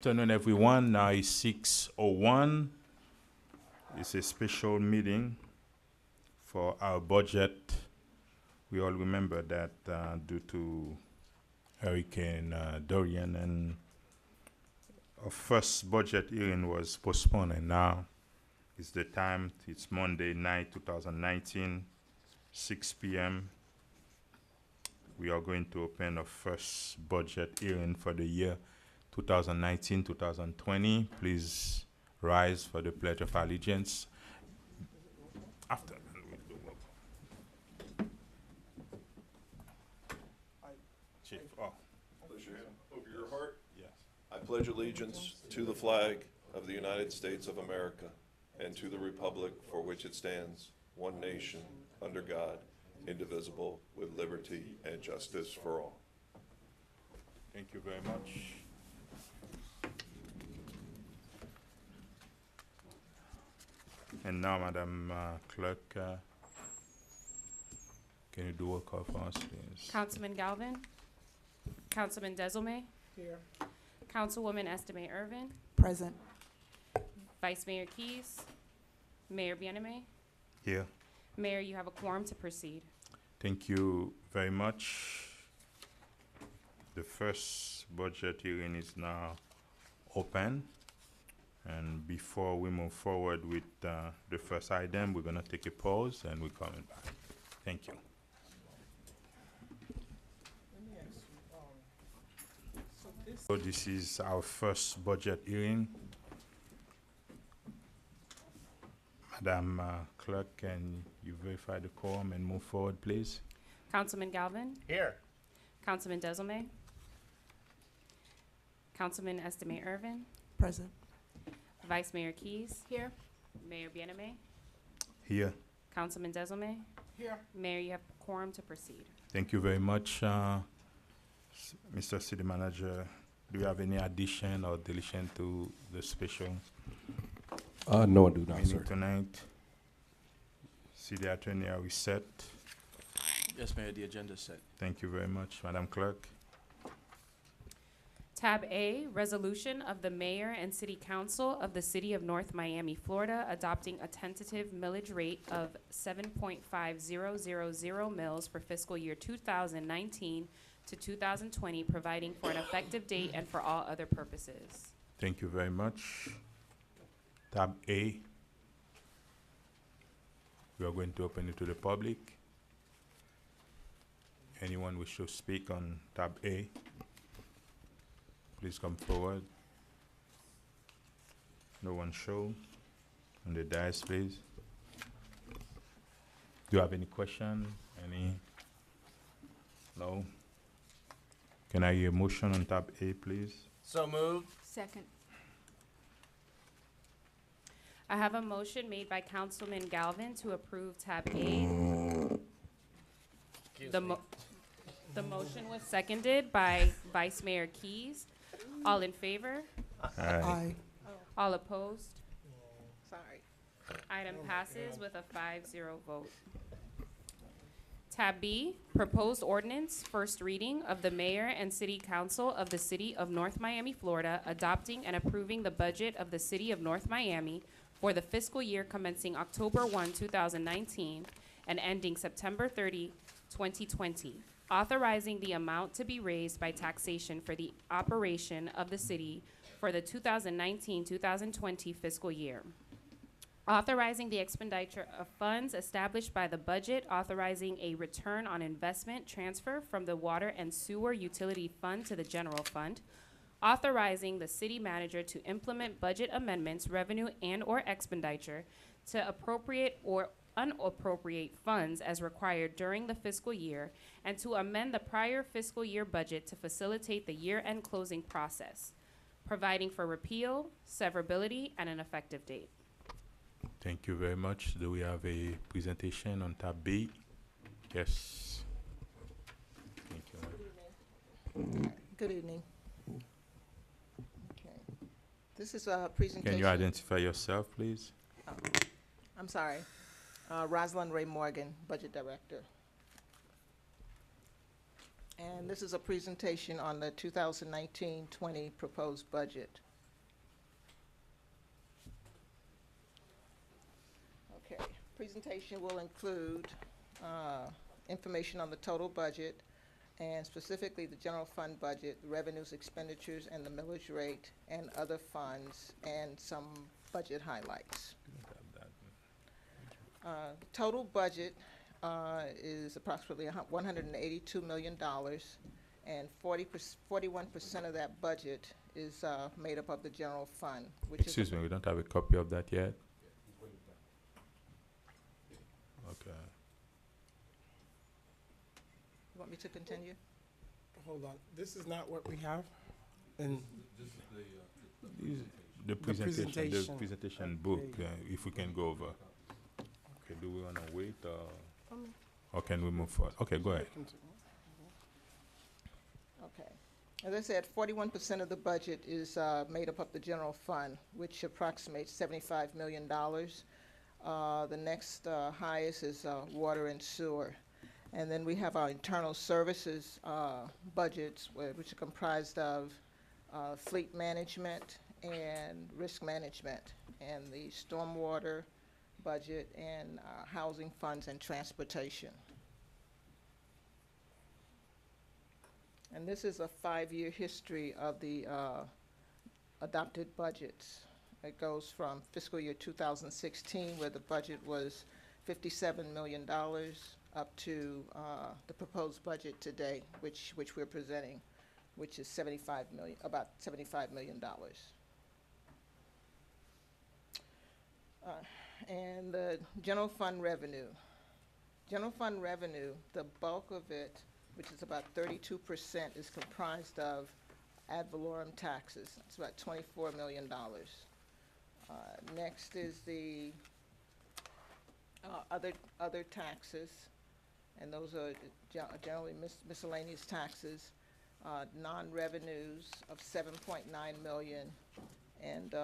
Afternoon, everyone. Now it's 6:01. It's a special meeting for our budget. We all remember that due to Hurricane Dorian, and our first budget hearing was postponed, and now it's the time. It's Monday night, 2019, 6 p.m. We are going to open our first budget hearing for the year 2019-2020. Please rise for the Pledge of Allegiance. After that, we'll do roll call. Chief, Place your hand over your heart. yes. I pledge allegiance to the flag of the United States of America and to the republic for which it stands, one nation, under God, indivisible, with liberty and justice for all. Thank you very much. And now, Madam Clerk, can you do a call for us, please? Councilman Galvin. Councilman Desilme. Here. Councilwoman Estimate Irvin. Present. Vice Mayor Keys. Mayor Bienemay. Here. Mayor, you have a quorum to proceed. Thank you very much. The first budget hearing is now open. And before we move forward with the first item, we're going to take a pause and we're coming back. Thank you. So this is our first budget hearing. Madam Clerk, can you verify the quorum and move forward, please? Councilman Galvin. Here. Councilman Desilme. Councilman Estimate Irvin. Present. Vice Mayor Keys. Here. Mayor Bienemay. Here. Councilman Desilme. Here. Mayor, you have a quorum to proceed. Thank you very much, Mr. City Manager. Do you have any addition or deletion to the special No, I do not, meeting sir. tonight? City Attorney, are we set? Yes, Mayor, the agenda is set. Thank you very much, Madam Clerk. Tab A, resolution of the mayor and city council of the city of North Miami, Florida, adopting a tentative millage rate of 7.5000 mils for fiscal year 2019 to 2020, providing for an effective date and for all other purposes. Thank you very much. Tab A. We are going to open it to the public. Anyone wish to speak on tab A? Please come forward. No one show. On the dais, please. Do you have any question? Any? No? Can I hear a motion on tab A, please? So moved. Second. I have a motion made by Councilman Galvin to approve tab A. The motion was seconded by Vice Mayor Keys. All in favor? Aye. All opposed? Sorry. Item passes with a 5-0 vote. Tab B, proposed ordinance, first reading of the mayor and city council of the city of North Miami, Florida, adopting and approving the budget of the city of North Miami for the fiscal year commencing October 1, 2019, and ending September 30, 2020, authorizing the amount to be raised by taxation for the operation of the city for the 2019-2020 fiscal year. Authorizing the expenditure of funds established by the budget, authorizing a return on investment transfer from the Water and Sewer Utility Fund to the General Fund, authorizing the city manager to implement budget amendments, revenue and/or expenditure to appropriate or unappropriate funds as required during the fiscal year, and to amend the prior fiscal year budget to facilitate the year-end closing process, providing for repeal, severability, and an effective date. Thank you very much. Do we have a presentation on tab B? Yes. Thank you. Good evening. Okay. This is a presentation. Can you identify yourself, please? I'm sorry. Rosalind Ray Morgan, Budget Director. And this is a presentation on the 2019-20 proposed budget. presentation will include information on the total budget, and specifically the general fund budget, revenues, expenditures, and the millage rate, and other funds, and some budget highlights. Total budget is approximately $182 million, and 41% of that budget is made up of the general fund, which Excuse me, we don't have a copy of that yet? Okay. You want me to continue? Hold on, this is not what we have? And The presentation, the presentation. presentation book, Okay. if we can go over. Okay, do we wanna wait, or can we move forward? Okay, go ahead. Okay. As I said, 41% of the budget is made up of the general fund, which approximates $75 million. The next highest is water and sewer. And then we have our internal services budgets, which are comprised of fleet management and risk management, and the stormwater budget, and housing funds and transportation. And this is a 5-year history of the adopted budgets. It goes from fiscal year 2016, where the budget was $57 million, up to the proposed budget today, which we're presenting, which is about $75 million. And the general fund revenue. General fund revenue, the bulk of it, which is about 32%, is comprised of ad valorem taxes. It's about $24 million. Next is the other taxes, and those are generally miscellaneous taxes, non-revenues of $7.9 million, and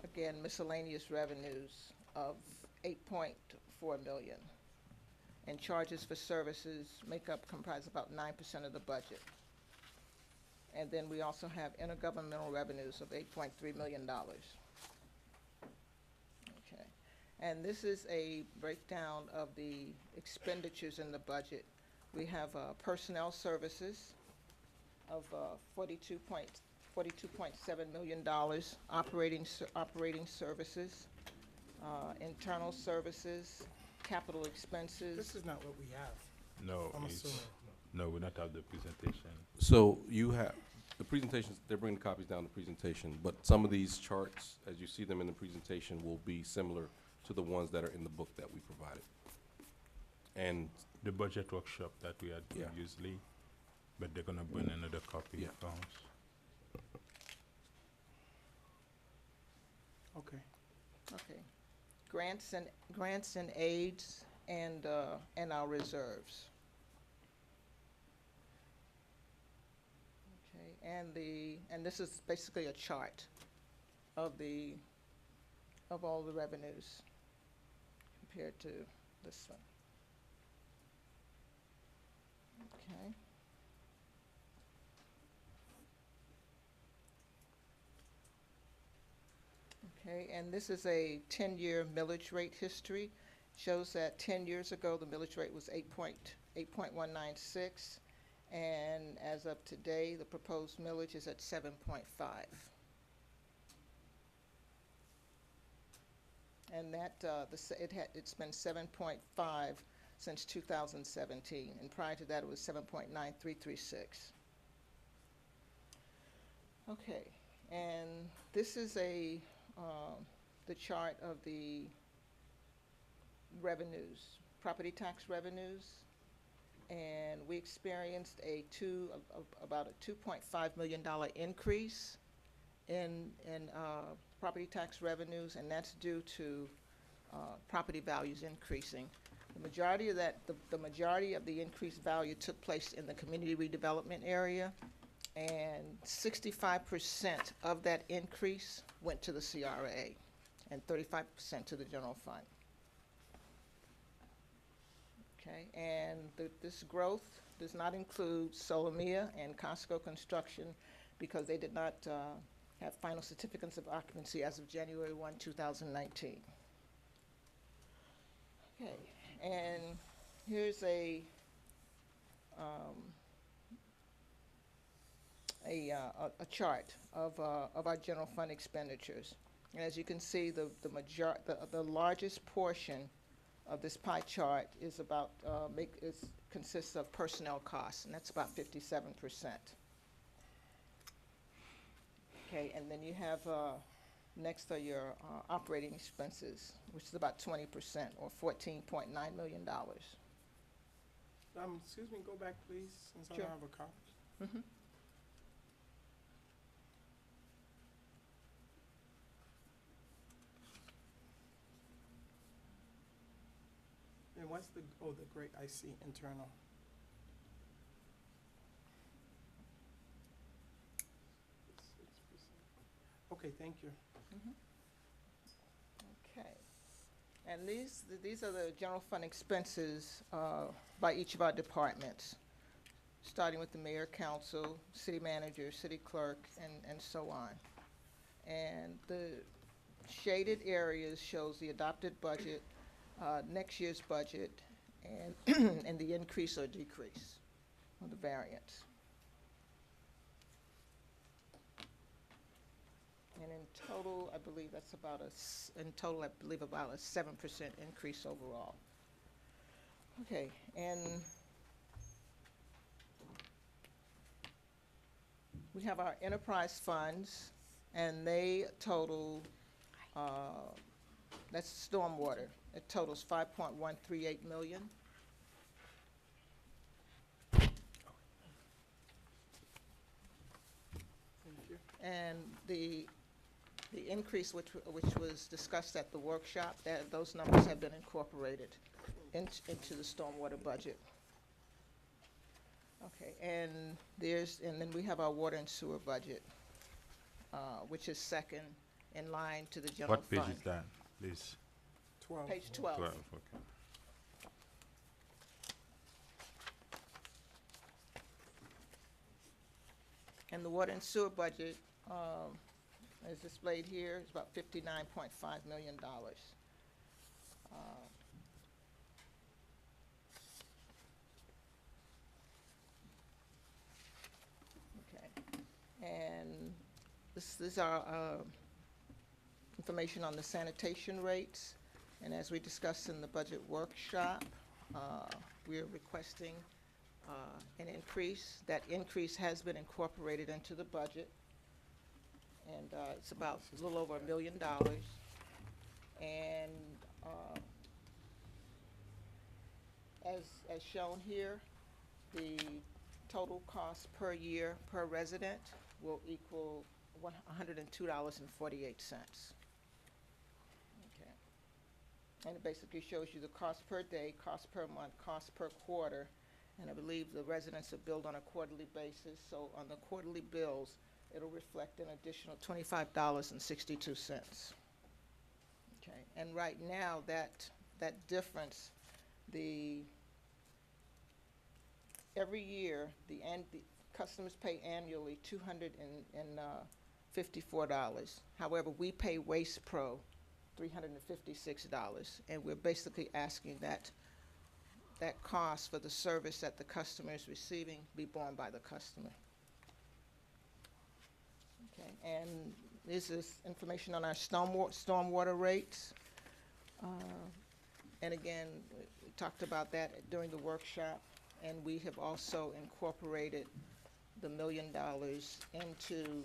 again, miscellaneous revenues of $8.4 million. And charges for services comprise about 9% of the budget. And then we also have intergovernmental revenues of $8.3 million. Okay. And this is a breakdown of the expenditures in the budget. We have personnel services of $42.7 million, operating services, internal services, capital expenses. this is not what we have, No, I'm it's, assuming. no, we don't have the presentation. So you have, the presentations, they're bringing copies down the presentation, but some of these charts, as you see them in the presentation, will be similar to the ones that are in the book that we provided. And The budget workshop that we had Yeah. previously, but they're gonna bring another copy Yeah. for us. Okay. Okay. Grants and aids, and our reserves. Okay, and this is basically a chart of all the revenues compared to this one. Okay. Okay, and this is a 10-year millage rate history. Shows that 10 years ago, the millage rate was 8.196, and as of today, the proposed millage is at 7.5. And that it's been 7.5 since 2017, and prior to that, it was 7.9336. Okay, and this is the chart of the revenues, property tax revenues, and we experienced about a $2.5 million increase in property tax revenues, and that's due to property values increasing. The majority of the majority of the increased value took place in the community redevelopment area, and 65% of that increase went to the CRA, and 35% to the general fund. Okay, and this growth does not include Solomia and Costco Construction, because they did not have final certificates of occupancy as of January 1, 2019. Okay, and here's a chart of our general fund expenditures. And as you can see, the largest portion of this pie chart is about, consists of personnel costs, and that's about 57%. Okay, and then you have, next are your operating expenses, which is about 20%, or $14.9 million. Excuse me, go back, please, since I Sure. don't have a copy. And what's the great, I see, internal. Okay, thank you. Okay. And these are the general fund expenses by each of our departments, starting with the mayor, council, city manager, city clerk, and so on. And the shaded areas shows the adopted budget, next year's budget, and, and the increase or decrease of the variance. And in total, I believe that's about about a 7% increase overall. Okay, and we have our enterprise funds, and they total, that's stormwater. It totals 5.138 million. Thank you. And the increase which was discussed at the workshop, those numbers have been incorporated into the stormwater budget. Okay, and then we have our water and sewer budget, which is second in line to the general What page fund. is that, please? 12. Page 12. 12, okay. And the water and sewer budget, as displayed here, is about $59.5 million. Okay, and this is our information on the sanitation rates. And as we discussed in the budget workshop, we are requesting an increase. That increase has been incorporated into the budget, and it's about a little over $1 million. And as shown here, the total cost per year per resident will equal $102.48. Okay, and it basically shows you the cost per day, cost per month, cost per quarter. And I believe the residents are billed on a quarterly basis, so on the quarterly bills, it'll reflect an additional $25.62. Okay, and right now, that difference, every year, the customers pay annually $254. However, we pay Waste Pro $356, and we're basically asking that cost for the service that the customer is receiving be borne by the customer. Okay, and this is information on our stormwater rates. And again, we talked about that during the workshop, and we have also incorporated the $1 million into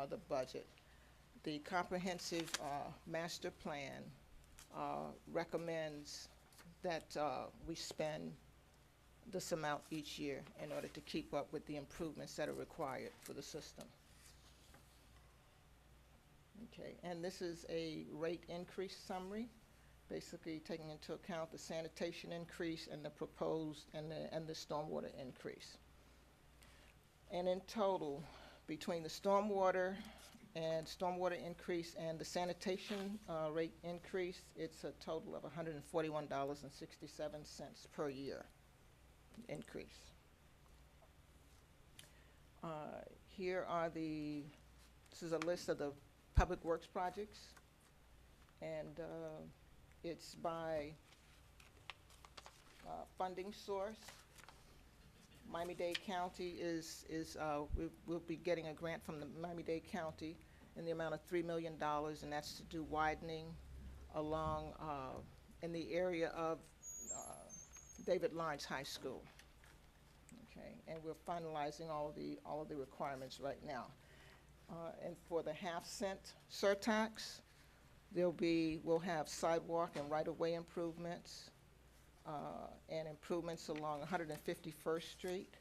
the budget. The comprehensive master plan recommends that we spend this amount each year in order to keep up with the improvements that are required for the system. Okay, and this is a rate increase summary, basically taking into account the sanitation increase and the proposed and the stormwater increase. And in total, between the stormwater increase and the sanitation rate increase, it's a total of $141.67 per year increase. This is a list of the public works projects, and it's by funding source. Miami-Dade County we'll be getting a grant from the Miami-Dade County in the amount of $3 million, and that's to do widening along, in the area of David Lawrence High School. Okay, and we're finalizing all of the requirements right now. And for the half-cent surtax, we'll have sidewalk and right-of-way improvements, and improvements along 151st Street.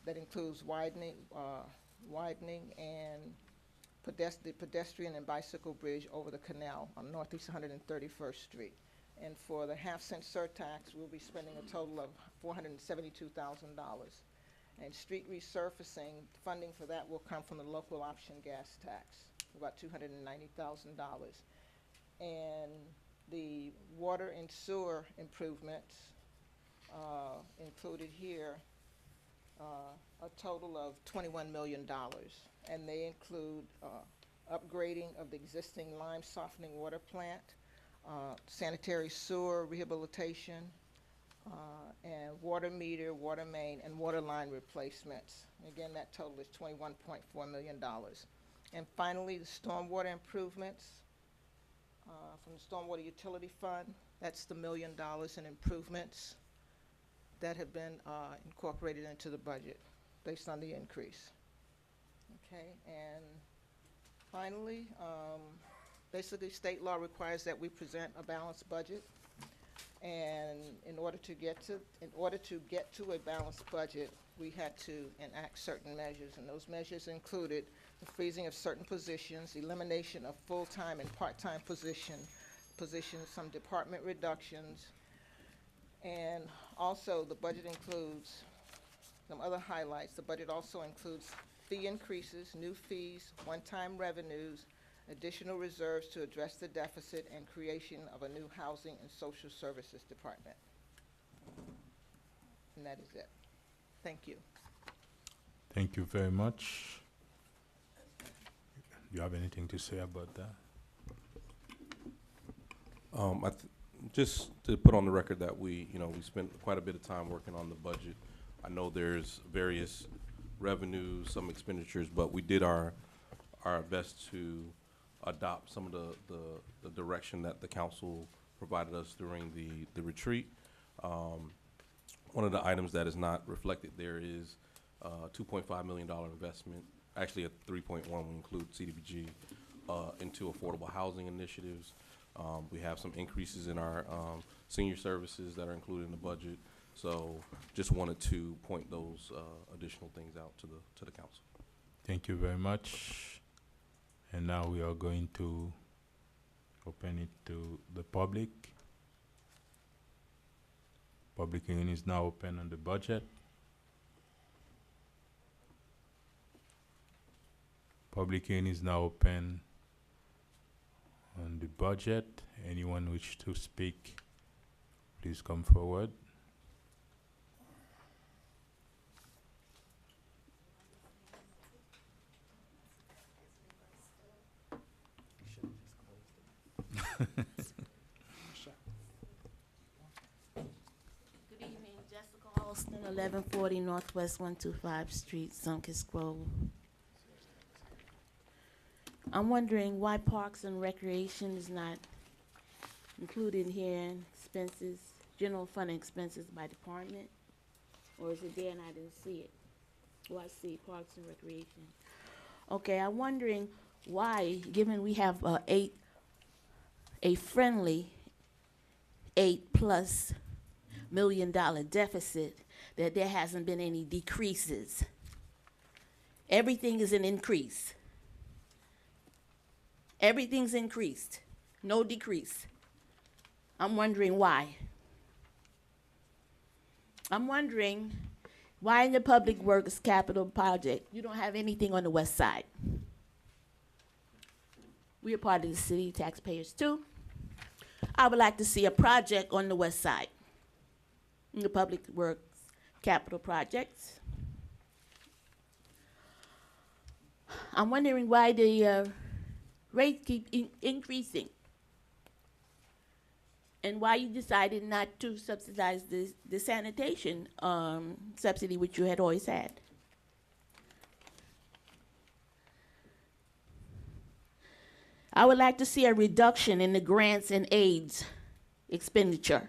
That includes widening and the pedestrian and bicycle bridge over the canal on Northeast 131st Street. And for the half-cent surtax, we'll be spending a total of $472,000. And street resurfacing, funding for that will come from the local option gas tax, about $290,000. And the water and sewer improvements included here, a total of $21 million. And they include upgrading of the existing lime softening water plant, sanitary sewer rehabilitation, and water meter, water main, and water line replacements. Again, that total is $21.4 million. And finally, the stormwater improvements from the Stormwater Utility Fund. That's the $1 million in improvements that have been incorporated into the budget based on the increase. Okay, and finally, basically state law requires that we present a balanced budget. And in order to get to a balanced budget, we had to enact certain measures, and those measures included the freezing of certain positions, elimination of full-time and part-time positions, some department reductions, and also the budget includes some other highlights. The budget also includes fee increases, new fees, one-time revenues, additional reserves to address the deficit, and creation of a new housing and social services department. And that is it. Thank you. Thank you very much. Do you have anything to say about that? Just to put on the record that we spent quite a bit of time working on the budget. I know there's various revenues, some expenditures, but we did our best to adopt some of the direction that the council provided us during the retreat. One of the items that is not reflected there is a $2.5 million investment, actually a 3.1 when we include CDBG, into affordable housing initiatives. We have some increases in our senior services that are included in the budget. So just wanted to point those additional things out to the council. Thank you very much. And now we are going to open it to the public. Public hearing is now open on the budget. Public hearing is now open on the budget. Anyone wish to speak, please come forward. Good evening, Jessica Alston, 1140 Northwest 125 Street, Sunkist Grove. I'm wondering why Parks and Recreation is not included here in expenses, general fund expenses by department, or is it there and I didn't see it? Oh, I see Parks and Recreation. Okay, I'm wondering why, given we have a friendly $8+ million deficit, that there hasn't been any decreases. Everything is an increase. Everything's increased, no decrease. I'm wondering why. I'm wondering why in the Public Works Capital Project, you don't have anything on the west side. We are part of the city, taxpayers too. I would like to see a project on the west side, in the Public Works Capital Projects. I'm wondering why the rates keep increasing. And why you decided not to subsidize the sanitation subsidy, which you had always had? I would like to see a reduction in the grants and aids expenditure,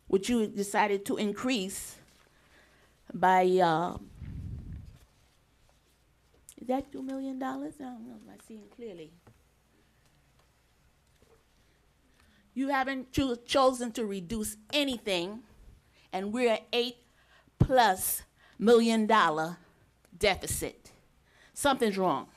which you decided to increase by, is that $2 million? I don't know if I'm seeing clearly. You haven't chosen to reduce anything, and we're at $8+ million deficit. Something's wrong.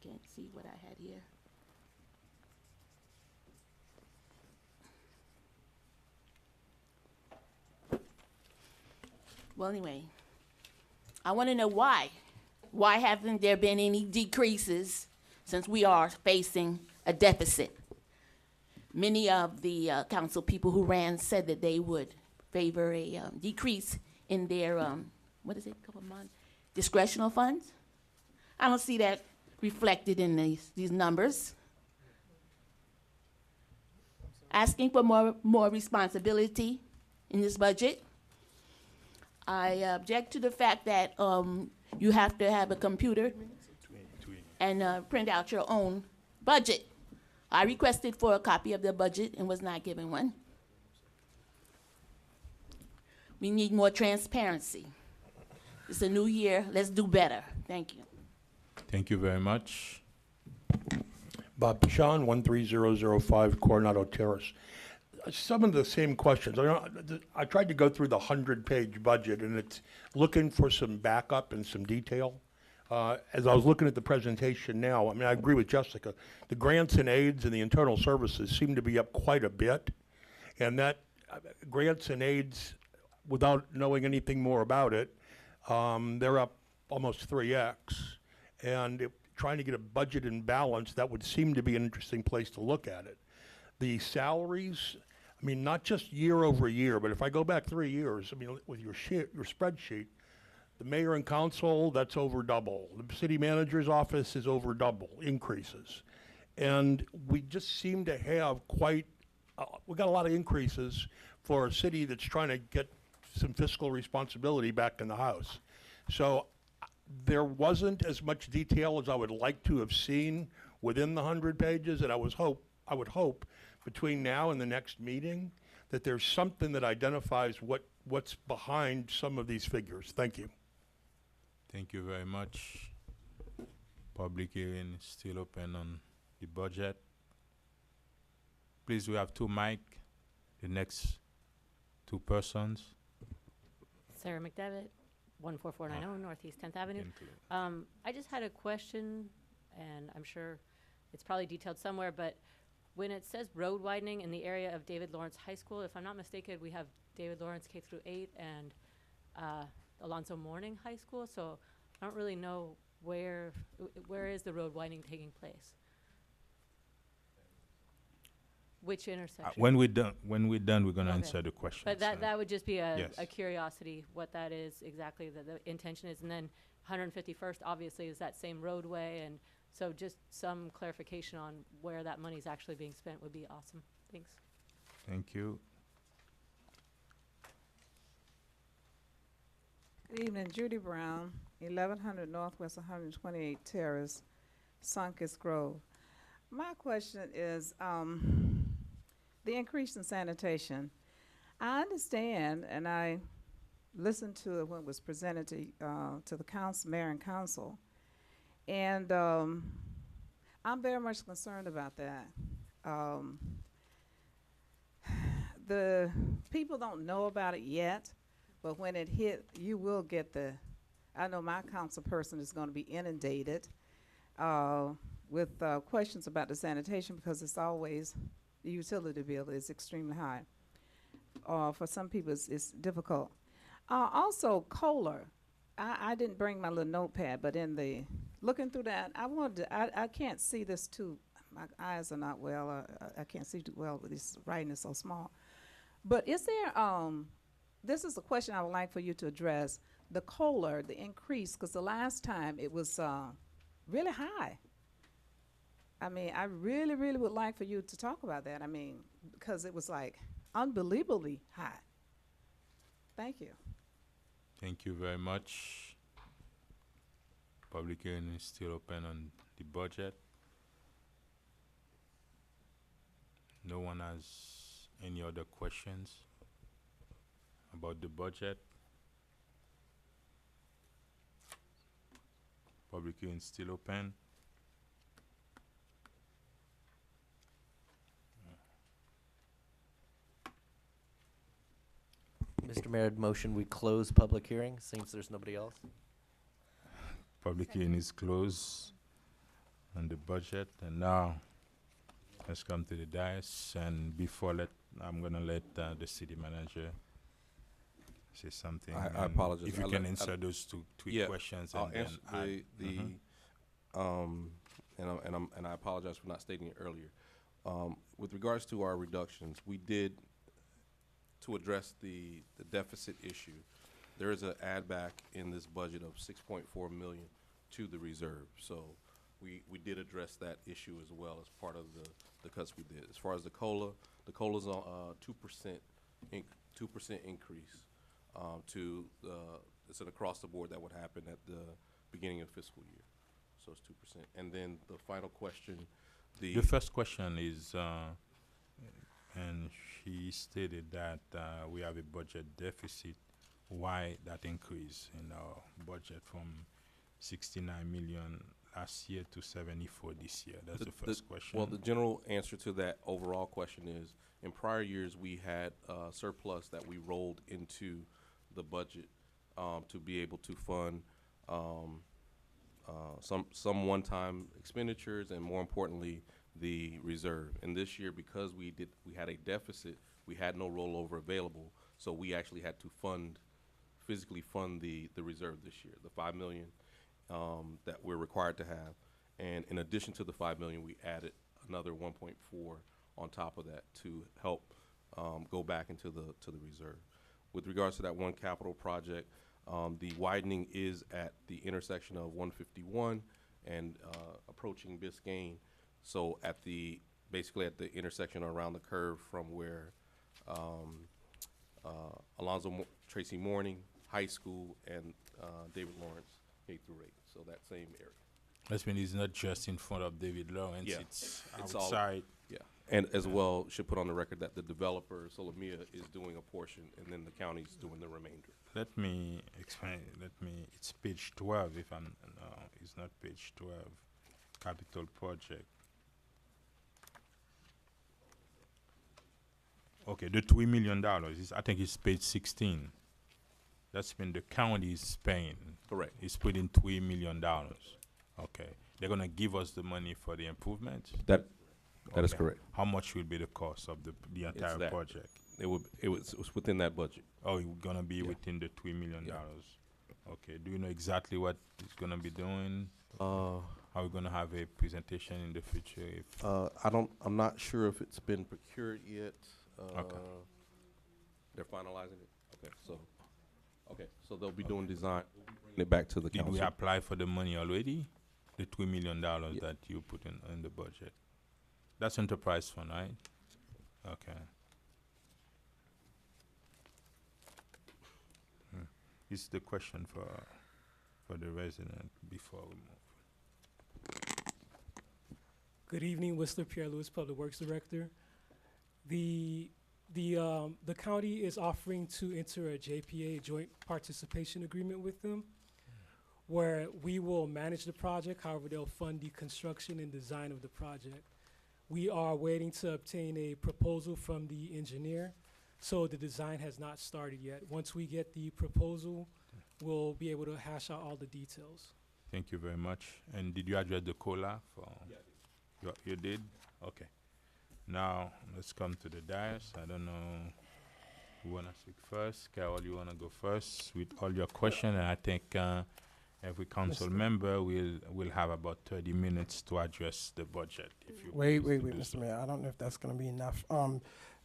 Can't see what I had here. Well, anyway, I want to know why. Why haven't there been any decreases since we are facing a deficit? Many of the council people who ran said that they would favor a decrease in their, what is it, discretional funds. I don't see that reflected in these numbers. Asking for more responsibility in this budget. I object to the fact that you have to have a computer and print out your own budget. I requested for a copy of the budget and was not given one. We need more transparency. It's a new year. Let's do better. Thank you. Thank you very much. Bob Pashon, 13005 Coronado Terrace. Some of the same questions. I tried to go through the 100-page budget, and it's looking for some backup and some detail. As I was looking at the presentation now, I mean, I agree with Jessica. The grants and aids and the internal services seem to be up quite a bit, and that grants and aids, without knowing anything more about it, they're up almost 3x. And trying to get a budget in balance, that would seem to be an interesting place to look at it. The salaries, I mean, not just year over year, but if I go back 3 years, I mean, with your spreadsheet, the mayor and council, that's over double. The city manager's office is over double increases. And we just seem to have quite, we got a lot of increases for a city that's trying to get some fiscal responsibility back in the house. So there wasn't as much detail as I would like to have seen within the 100 pages, and I would hope between now and the next meeting that there's something that identifies what's behind some of these figures. Thank you. Thank you very much. Public hearing is still open on the budget. Please, we have two mic. The next two persons. Sarah McDevitt, 14490 Northeast 10th Avenue. I just had a question, and I'm sure it's probably detailed somewhere, but when it says road widening in the area of David Lawrence High School, if I'm not mistaken, we have David Lawrence K through 8 and Alonzo Mourning High School, so I don't really know where is the road widening taking place. Which intersection? When we're done, we're gonna Okay. answer the question. But that would just be Yes. a curiosity, what that is exactly, the intention is. And then 151st obviously is that same roadway, and so just some clarification on where that money is actually being spent would be awesome. Thanks. Thank you. Good evening, Judy Brown, 1100 Northwest 128 Terrace, Sunkus Grove. My question is, the increase in sanitation. I understand, and I listened to what was presented to the council, mayor and council, and I'm very much concerned about that. The people don't know about it yet, but when it hit, you will get I know my council person is going to be inundated with questions about the sanitation, because it's always, the utility bill is extremely high. For some people, it's difficult. Also, COLA. I didn't bring my little notepad, but looking through that, I can't see this too. My eyes are not well. I can't see too well with this writing is so small. But is there this is a question I would like for you to address. The COLA, the increase, because the last time it was really high. I mean, I really, really would like for you to talk about that. I mean, because it was like unbelievably high. Thank you. Thank you very much. Public hearing is still open on the budget. No one has any other questions about the budget? Public hearing is still open. Mr. Mayor, I'd motion we close public hearing since there's nobody else. Public hearing is closed on the budget, and now let's come to the dais. And before I'm gonna let the city manager say something. I and apologize. If you I'll can let- answer those two Yeah, questions, I'll and then answer add. and I apologize for not stating it earlier. With regards to our reductions, we did, to address the deficit issue, there is an add back in this budget of 6.4 million to the reserve. So we did address that issue as well as part of the cuts we did. As far as the COLA's on 2% 2% increase it's an across the board that would happen at the beginning of fiscal year. So it's 2%. And then the final question, The first question is, and she stated that we have a budget deficit. Why that increase in our budget from 69 million last year to 74 this year? That's the first question. Well, the general answer to that overall question is, in prior years, we had surplus that we rolled into the budget to be able to fund some one-time expenditures, and more importantly, the reserve. And this year, because we had a deficit, we had no rollover available, so we actually had to physically fund the reserve this year, the 5 million that we're required to have. And in addition to the 5 million, we added another 1.4 on top of that to help go back into the reserve. With regards to that one capital project, the widening is at the intersection of 151 and approaching Biscayne. So basically at the intersection around the curve from where Alonzo Tracy Morning High School and David Lawrence K through 8. So that same area. That means it's not just in front of David Lawrence, Yeah. it's all- outside. Yeah, and as well, should put on the record that the developer, Solomia, is doing a portion, and then the county's doing the remainder. Let me explain, it's page 12 if no, it's not page 12, capital project. Okay, the $3 million, I think it's page 16. That's when the county is paying. Correct. It's putting $3 million. Okay, they're gonna give us the money for the improvements? That is Okay. correct. How much will be the cost of the entire that. project? It was within that budget. Oh, it's gonna be Yeah. within the $3 million. Yeah. Okay, do you know exactly what it's gonna be doing? Uh, Are we gonna have a presentation in the future? If I'm not sure if it's been procured yet. Okay. They're finalizing it? Okay, so they'll be doing design, we'll be bringing it back to the did we council. apply for the money already? The $3 million that you put in the budget? That's enterprise fund, right? Okay. This is the question for the resident before we move. Good evening, Whistler Pierre Lewis, Public Works Director. The county is offering to enter a JPA, Joint Participation Agreement with them, where we will manage the project, however, they'll fund the construction and design of the project. We are waiting to obtain a proposal from the engineer, so the design has not started yet. Once we get the proposal, we'll be able to hash out all the details. Thank you very much. And did you address the COLA for? Yeah. You did? Okay. Now, let's come to the dais. I don't know who wanna speak first. Carol, you wanna go first with all your questions? And I think every council member will have about 30 minutes to address the budget. If you Wait, please to do Mr. so. Mayor, I don't know if that's gonna be enough.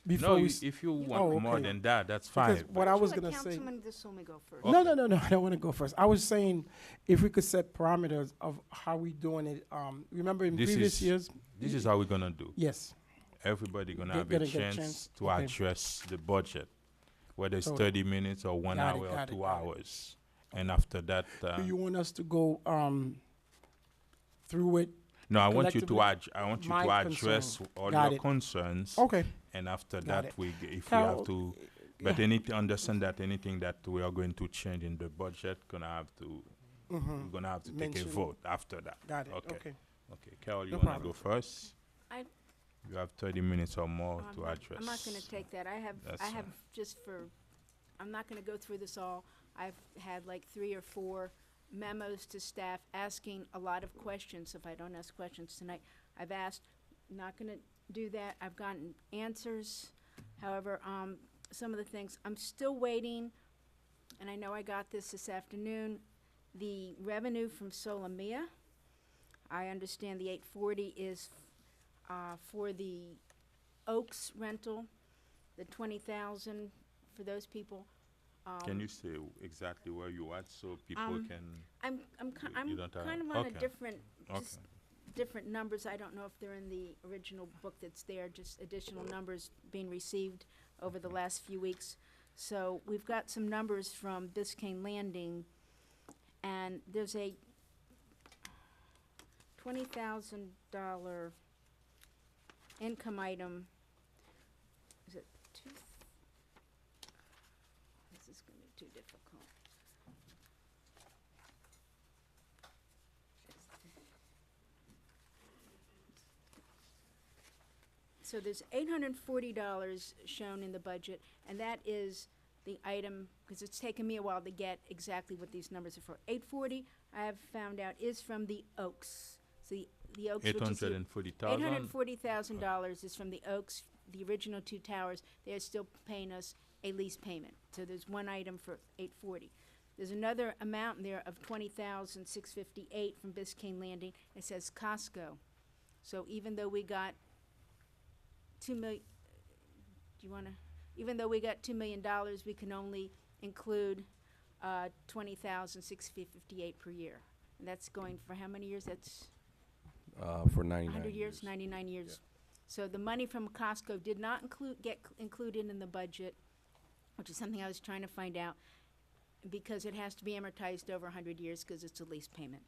before No, we. if you want Oh, more okay. than that, that's Because fine. what I was Let gonna say. Councilman DeSumi go first. No, no, no, no. I don't want to go first. I was saying if we could set parameters of how we doing it. Remember in This previous is- years. This is how we're gonna do. Yes. Everybody gonna They have a gotta get a chance chance, to okay. address the budget, whether it's So- 30 minutes or 1 Got it, hour or got it, 2 got it. hours. And after that, Do you want us to go through it? no, I want you to collectively? I want you My to address concern. all Got your it. concerns. Okay. And after Got that, it. if we Carol, have to, but yeah. anything, understand that anything that we are going to change in the budget, gonna have to, we're gonna have to take a Mention. vote after that. Got it. Okay. Okay. Okay, Carol, you No wanna problem. go first? I- You have 30 minutes or more to address. I'm not gonna take that. I That's have fine. just for, I'm not gonna go through this all. I've had like 3 or 4 memos to staff asking a lot of questions. If I don't ask questions tonight, I've asked, not gonna do that. I've gotten answers. However, some of the things, I'm still waiting, and I know I got this afternoon, the revenue from Solomia. I understand the 840 is for the Oaks rental, the 20,000 for those people. Can you say exactly where you at so people can? I'm you don't have- kind of on okay. a different, Okay. just different numbers. I don't know if they're in the original book that's there, just additional numbers being received over the last few weeks. So we've got some numbers from Biscayne Landing, and there's a $20,000 income item. Is it two? This is gonna be too difficult. So there's $840 shown in the budget, and that is the item, because it's taken me a while to get exactly what these numbers are for. 840, I have found out, is from the Oaks. So the Oaks, which is the $840,000. $840,000 is from the Oaks, the original 2 towers. They're still paying us a lease payment. So there's one item for 840. There's another amount in there of $20,658 from Biscayne Landing. It says Costco. So even though we got $2 million, even though we got $2 million, we can only include $20,658 per year. And that's going for how many years? That's For 99 100 years, 99 years. So the money from Costco did not get included in the budget, which is something I was trying to find out, because it has to be amortized over 100 years because it's a lease payment.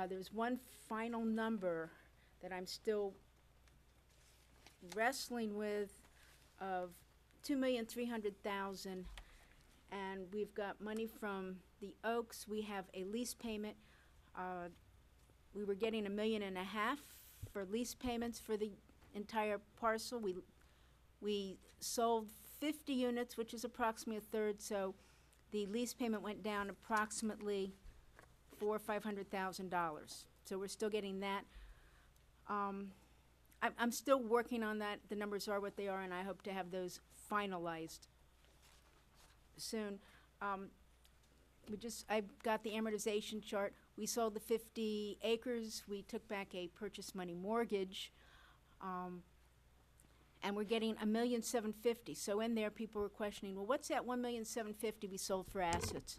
There's one final number that I'm still wrestling with of $2,300,000, and we've got money from the Oaks. We have a lease payment. We were getting $1.5 million for lease payments for the entire parcel. We sold 50 units, which is approximately a third, so the lease payment went down approximately $400,000 or $500,000. So we're still getting that. I'm still working on that. The numbers are what they are, and I hope to have those finalized soon. I got the amortization chart. We sold the 50 acres. We took back a purchase money mortgage, and we're getting $1,750,000. So in there, people were questioning, well, what's that $1,750,000 we sold for assets?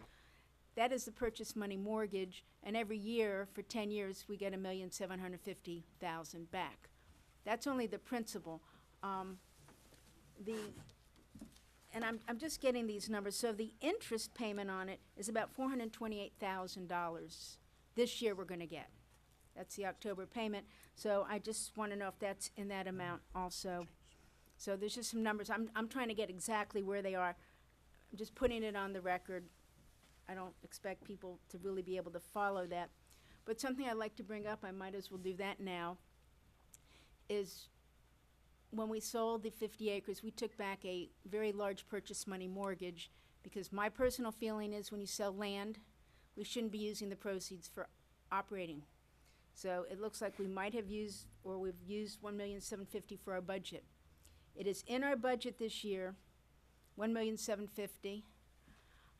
That is the purchase money mortgage, and every year for 10 years, we get $1,750,000 back. That's only the principal. And I'm just getting these numbers. So the interest payment on it is about $428,000 this year we're going to get. That's the October payment. So I just want to know if that's in that amount also. So there's just some numbers. I'm trying to get exactly where they are. I'm just putting it on the record. I don't expect people to really be able to follow that. But something I'd like to bring up, I might as well do that now, is when we sold the 50 acres, we took back a very large purchase money mortgage, because my personal feeling is when you sell land, we shouldn't be using the proceeds for operating. So it looks like we might have used, or we've used $1,750,000 for our budget. It is in our budget this year, $1,750,000.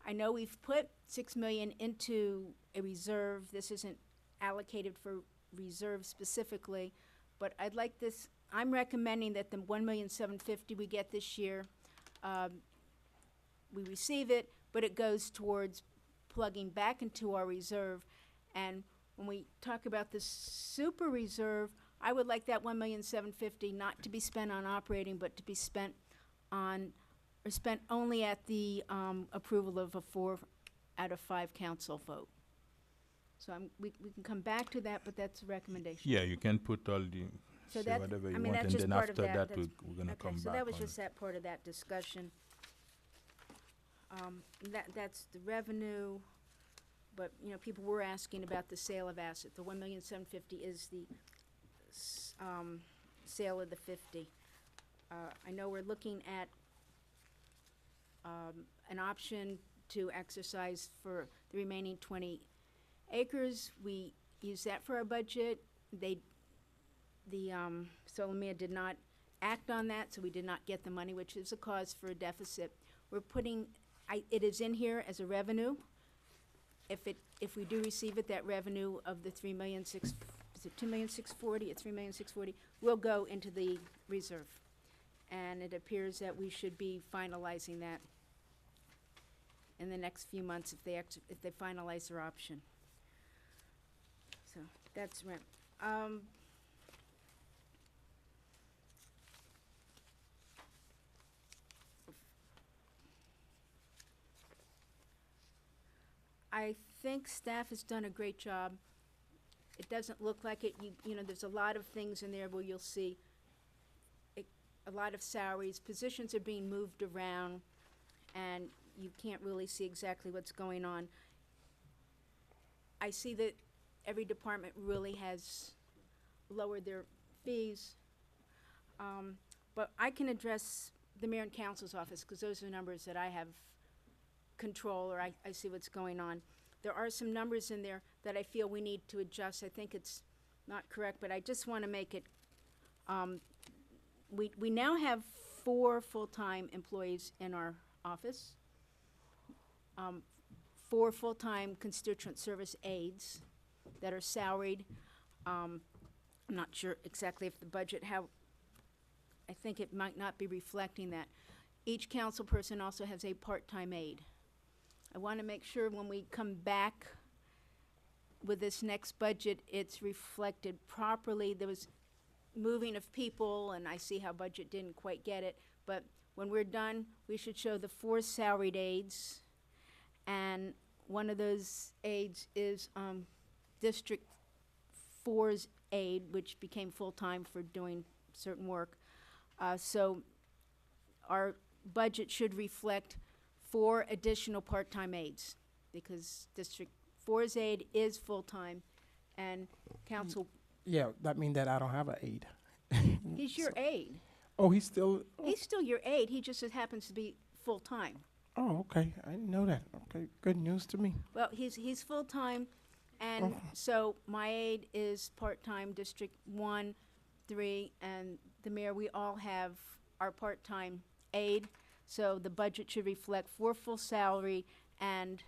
I know we've put $6 million into a reserve. This isn't allocated for reserve specifically, but I'd like this I'm recommending that the 1,750,000 we get this year, we receive it, but it goes towards plugging back into our reserve. And when we talk about the super reserve, I would like that 1,750,000 not to be spent on operating, but to be spent on, or spent only at the approval of a 4 out of 5 council vote. So we can come back to that, but that's a recommendation. Yeah, you can put all the, So say that, whatever you I mean, want, that's and just then part of after that. that, That's- we're gonna okay, come so back that was on just it. that part of that discussion. That's the revenue, but, you know, people were asking about the sale of asset. The 1,750,000 is the sale of the 50. I know we're looking at an option to exercise for the remaining 20 acres. We use that for our budget. Solomia did not act on that, so we did not get the money, which is a cause for a deficit. We're putting, it is in here as a revenue. If we do receive it, that revenue of the 3,600,000, is it 2,640,000 or 3,640,000, will go into the reserve. And it appears that we should be finalizing that in the next few months if they finalize their option. So that's rent. I think staff has done a great job. It doesn't look like it. You know, there's a lot of things in there where you'll see a lot of salaries. Positions are being moved around, and you can't really see exactly what's going on. I see that every department really has lowered their fees. But I can address the mayor and council's office, because those are the numbers that I have control, or I see what's going on. There are some numbers in there that I feel we need to adjust. I think it's not correct, but I just want to make it, we now have 4 full-time employees in our office, 4 full-time constituent service aides that are salaried. I'm not sure exactly if the budget, I think it might not be reflecting that. Each council person also has a part-time aide. I want to make sure when we come back with this next budget, it's reflected properly. There was moving of people, and I see how budget didn't quite get it, but when we're done, we should show the 4 salaried aides, and one of those aides is District 4's aide, which became full-time for doing certain work. So our budget should reflect 4 additional part-time aides, because District 4's aide is full-time, and council, Yeah, that mean that I don't have an aide. he's your aide. Oh, he's still, He's still your aide, he just happens to be full-time. oh, okay, I didn't know that. Okay, good news to me. Well, he's full-time, and so my aide is part-time, District 1, 3, and the mayor, we all have our part-time aide. So the budget should reflect 4 full salary and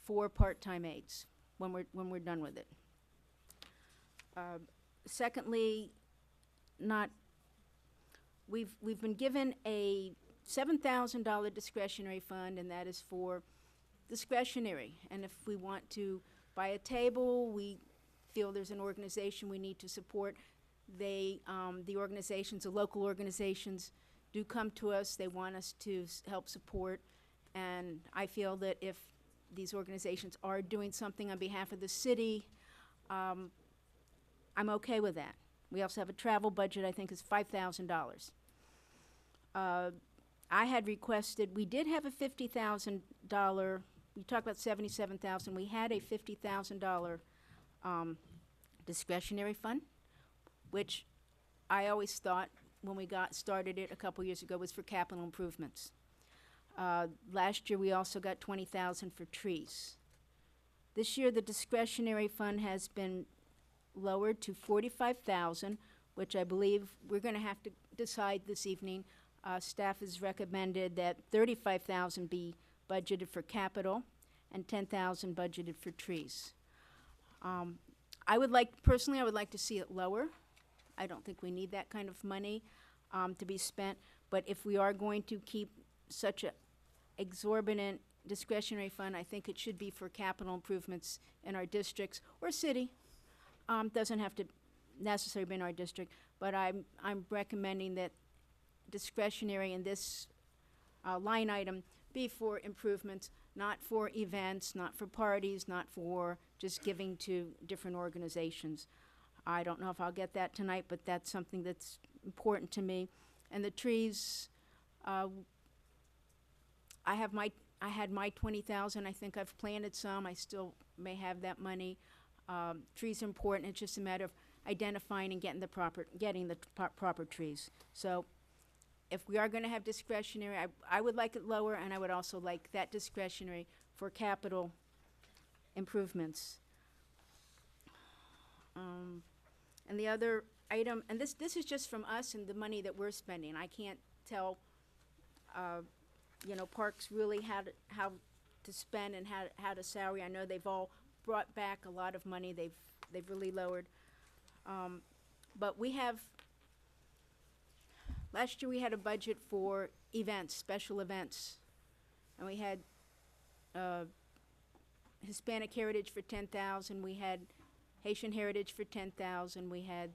4 part-time aides when we're done with it. Secondly, we've been given a $7,000 discretionary fund, and that is for discretionary. And if we want to buy a table, we feel there's an organization we need to support. The organizations, the local organizations, do come to us. They want us to help support, and I feel that if these organizations are doing something on behalf of the city, I'm okay with that. We also have a travel budget, I think is $5,000. I had requested, we did have a $50,000, we talked about $77,000, we had a $50,000 discretionary fund, which I always thought when we got started it a couple years ago was for capital improvements. Last year we also got $20,000 for trees. This year the discretionary fund has been lowered to $45,000, which I believe we're going to have to decide this evening. Staff has recommended that $35,000 be budgeted for capital and $10,000 budgeted for trees. Personally, I would like to see it lower. I don't think we need that kind of money to be spent. But if we are going to keep such a exorbitant discretionary fund, I think it should be for capital improvements in our districts or city. Doesn't have to necessarily be in our district, but I'm recommending that discretionary in this line item be for improvements, not for events, not for parties, not for just giving to different organizations. I don't know if I'll get that tonight, but that's something that's important to me. And the trees, I had my 20,000. I think I've planted some. I still may have that money. Trees are important. It's just a matter of identifying and getting the proper trees. So if we are going to have discretionary, I would like it lower, and I would also like that discretionary for capital improvements. And the other item, and this is just from us and the money that we're spending. I can't tell, Parks really how to spend and how to salary. I know they've all brought back a lot of money. They've really lowered. But we have, last year we had a budget for events, special events. And we had Hispanic Heritage for 10,000. We had Haitian Heritage for 10,000. We had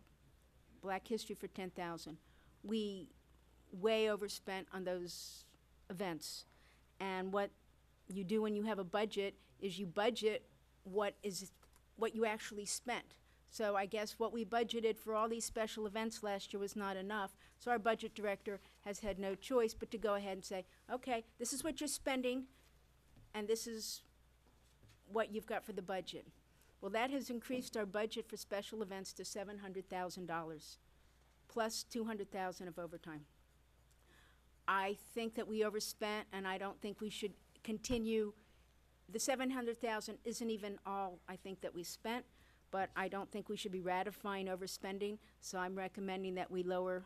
Black History for 10,000. We way overspent on those events. And what you do when you have a budget is you budget what you actually spent. So I guess what we budgeted for all these special events last year was not enough. So our budget director has had no choice but to go ahead and say, okay, this is what you're spending, and this is what you've got for the budget. Well, that has increased our budget for special events to $700,000, plus $200,000 of overtime. I think that we overspent, and I don't think we should continue. The $700,000 isn't even all I think that we spent, but I don't think we should be ratifying overspending, so I'm recommending that we lower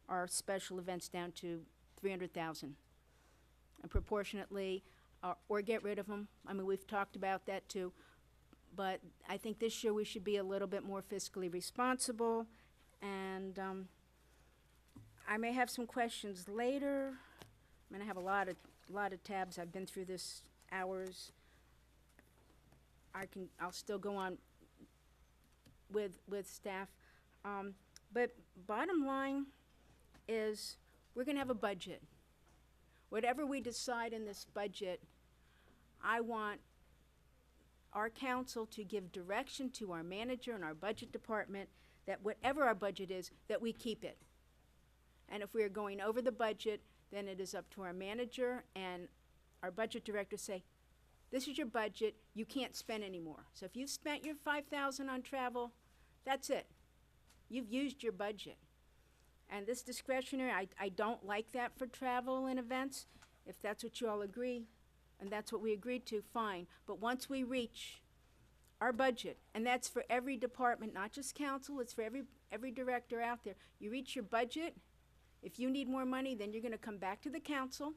our special events down to $300,000. And proportionately, or get rid of them. I mean, we've talked about that too. But I think this year we should be a little bit more fiscally responsible. And I may have some questions later. I'm gonna have a lot of tabs. I've been through this hours. I'll still go on with staff. But bottom line is we're gonna have a budget. Whatever we decide in this budget, I want our council to give direction to our manager and our budget department that whatever our budget is, that we keep it. And if we are going over the budget, then it is up to our manager and our budget director to say, this is your budget, you can't spend anymore. So if you've spent your $5,000 on travel, that's it. You've used your budget. And this discretionary, I don't like that for travel and events. If that's what you all agree, and that's what we agreed to, fine. But once we reach our budget, and that's for every department, not just council, it's for every director out there. You reach your budget, if you need more money, then you're gonna come back to the council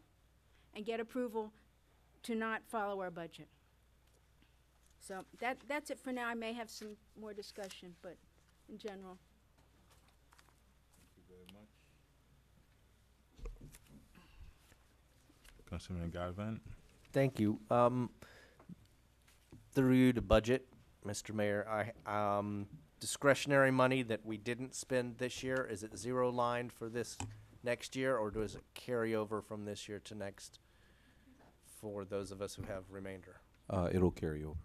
and get approval to not follow our budget. So that's it for now. I may have some more discussion, but in general. Thank you very much. Councilman Galvin. Thank you. Through the budget, Mr. Mayor, discretionary money that we didn't spend this year, is it zero line for this next year, or does it carry over from this year to next for those of us who have remainder? It'll carry over.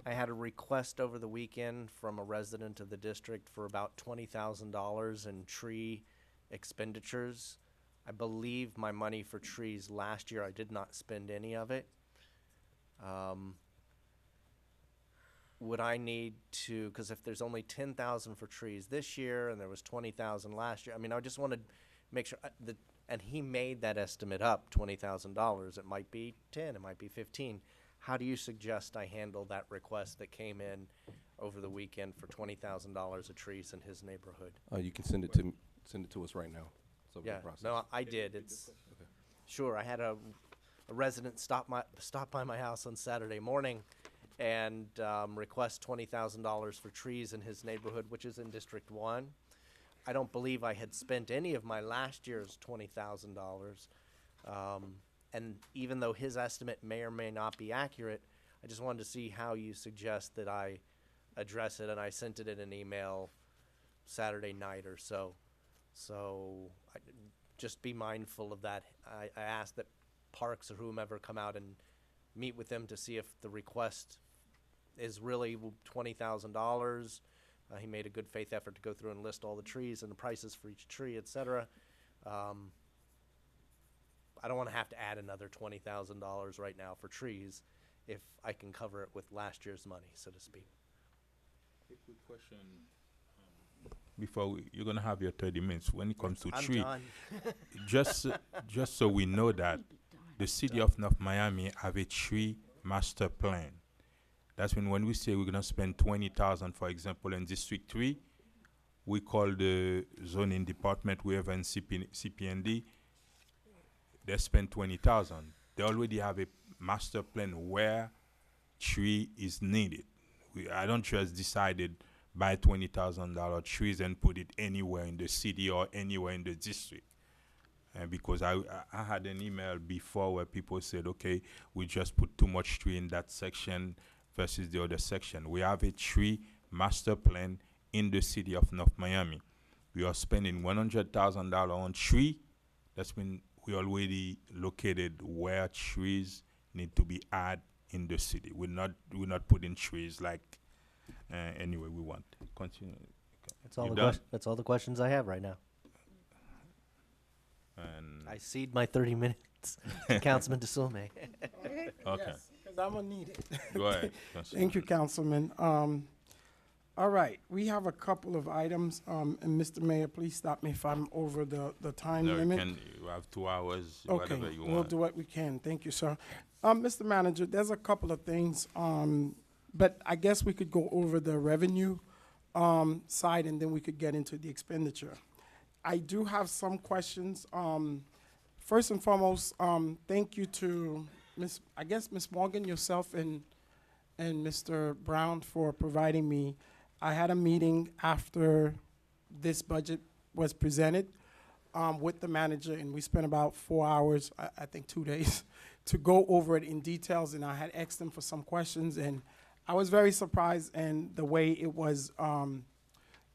I had a request over the weekend from a resident of the district for about $20,000 in tree expenditures. I believe my money for trees last year, I did not spend any of it. Would I need to, because if there's only 10,000 for trees this year and there was 20,000 last year, I mean, I just want to make sure that, and he made that estimate up, $20,000. It might be 10, it might be 15. How do you suggest I handle that request that came in over the weekend for $20,000 of trees in his neighborhood? You can send it to us right now. It's over the Yeah, process. no, I did. It's Okay. sure. I had a resident stop by my house on Saturday morning, and request $20,000 for trees in his neighborhood, which is in District 1. I don't believe I had spent any of my last year's $20,000. And even though his estimate may or may not be accurate, I just wanted to see how you suggest that I address it, and I sent it in an email Saturday night or so. So just be mindful of that. I asked that Parks or whomever come out and meet with them to see if the request is really $20,000. He made a good faith effort to go through and list all the trees and the prices for each tree, et cetera. I don't want to have to add another $20,000 right now for trees if I can cover it with last year's money, so to speak. A quick question. Before you're gonna have your 30 minutes. When it comes to I'm tree, done. just so we know that the city of North Miami have a tree master plan. That's when we say we're gonna spend 20,000, for example, in District 3, we call the zoning department, whoever in CPND, they spend 20,000. They already have a master plan where tree is needed. I don't just decided buy $20,000 trees and put it anywhere in the city or anywhere in the district. Because I had an email before where people said, okay, we just put too much tree in that section versus the other section. We have a tree master plan in the city of North Miami. We are spending $100,000 on tree. That's when we already located where trees need to be added in the city. We're not putting trees like anywhere we want. Continue. That's all You the done? that's all the questions I have right now. And I cede my 30 minutes to Councilman DeSulme. okay, Because I'm gonna need it. go ahead. Councilman. Thank you, Councilman. All right, we have a couple of items, and Mr. Mayor, please stop me if I'm over the time No, limit. you have 2 hours, Okay, whatever you we'll want. do what we can. Thank you, sir. Mr. Manager, there's a couple of things, but I guess we could go over the revenue side, and then we could get into the expenditure. I do have some questions. First and foremost, thank you to Ms. Morgan, yourself, and Mr. Brown for providing me. I had a meeting after this budget was presented with the manager, and we spent about 4 hours, I think 2 days, to go over it in details, and I had asked them for some questions, and I was very surprised in the way it was.